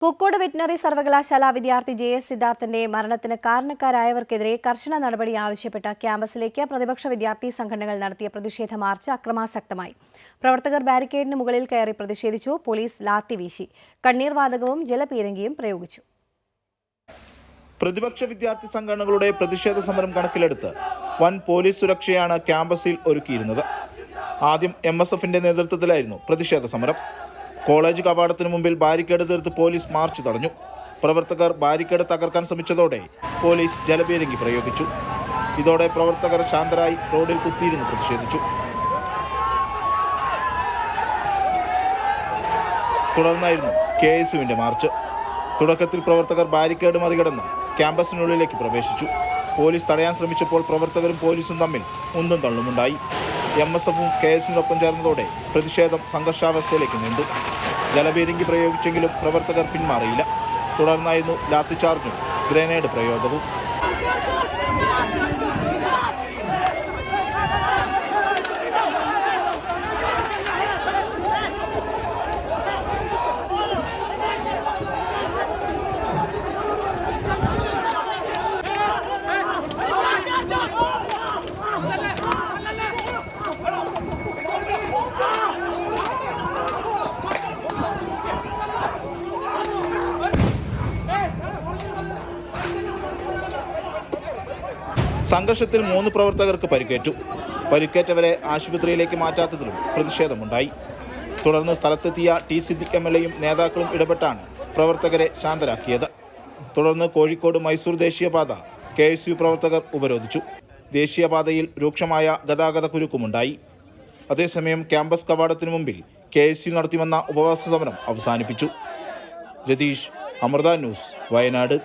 Pookode veterinary സർവകലാശാല വിദ്യാർത്ഥി JS സിദ്ധാർത്ഥന്റെ മരണത്തിന് കാരണക്കാരായവർക്കെതിരെ കർശന നടപടി ആവശ്യപ്പെട്ട് ക്യാമ്പസിലേക്ക് പ്രതിപക്ഷ വിദ്യാർത്ഥി സംഘടനകൾ നടത്തിയ പ്രതിഷേധ മാർച്ച് അക്രമാസക്തമായി. പ്രവർത്തകർ ബാരിക്കേഡിന് മുകളിൽ കയറി പ്രതിഷേധിച്ചു. പോലീസ് ലാത്തി വീശി, കണ്ണീർ വാതകവും ജലപീരങ്കിയും പ്രയോഗിച്ചു. പ്രതിപക്ഷ വിദ്യാർത്ഥി സംഘടനകളുടെ പ്രതിഷേധ സമരം കണക്കിലെടുത്ത് വൻ പോലീസ് സുരക്ഷയാണ് ക്യാമ്പസിൽ ഒരുക്കിയിരുന്നത്. ആദ്യം MSFന്റെ നേതൃത്വത്തിലായിരുന്നു പ്രതിഷേധ സമരം. കോളേജ് കവാടത്തിന് മുമ്പിൽ ബാരിക്കേഡ് തീർത്ത് പോലീസ് മാർച്ച് തടഞ്ഞു. പ്രവർത്തകർ ബാരിക്കേഡ് തകർക്കാൻ ശ്രമിച്ചതോടെ പോലീസ് ജലപീരങ്കി പ്രയോഗിച്ചു. ഇതോടെ പ്രവർത്തകർ ശാന്തരായി റോഡിൽ കുത്തിയിരുന്ന് പ്രതിഷേധിച്ചു. തുടർന്നായിരുന്നു KSUവിന്റെ മാർച്ച്. തുടക്കത്തിൽ പ്രവർത്തകർ ബാരിക്കേഡ് മറികടന്ന് ക്യാമ്പസിനുള്ളിലേക്ക് പ്രവേശിച്ചു. പോലീസ് തടയാൻ ശ്രമിച്ചപ്പോൾ പ്രവർത്തകരും പോലീസും തമ്മിൽ ഉന്തും തള്ളുമുണ്ടായി. MSFും KSUവിനൊപ്പം ചേർന്നതോടെ പ്രതിഷേധം സംഘർഷാവസ്ഥയിലേക്ക് നീണ്ടു. ജലപീരങ്കി പ്രയോഗിച്ചെങ്കിലും പ്രവർത്തകർ പിന്മാറിയില്ല. തുടർന്നായിരുന്നു ലാത്തിചാർജും ഗ്രനേഡ് പ്രയോഗവും. സംഘർഷത്തിൽ 3 പ്രവർത്തകർക്ക് പരിക്കേറ്റു. പരിക്കേറ്റവരെ ആശുപത്രിയിലേക്ക് മാറ്റാത്തതിലും പ്രതിഷേധമുണ്ടായി. തുടർന്ന് സ്ഥലത്തെത്തിയ T സിദ്ദിഖ് MLAയും നേതാക്കളും ഇടപെട്ടാണ് പ്രവർത്തകരെ ശാന്തരാക്കിയത്. തുടർന്ന് കോഴിക്കോട് മൈസൂർ ദേശീയപാത KSU പ്രവർത്തകർ ഉപരോധിച്ചു. ദേശീയപാതയിൽ രൂക്ഷമായ ഗതാഗത കുരുക്കുമുണ്ടായി. അതേസമയം ക്യാമ്പസ് കവാടത്തിനു മുമ്പിൽ KSU നടത്തിവന്ന ഉപവാസ സമരം അവസാനിപ്പിച്ചു. രതീഷ്, അമൃത ന്യൂസ്, വയനാട്.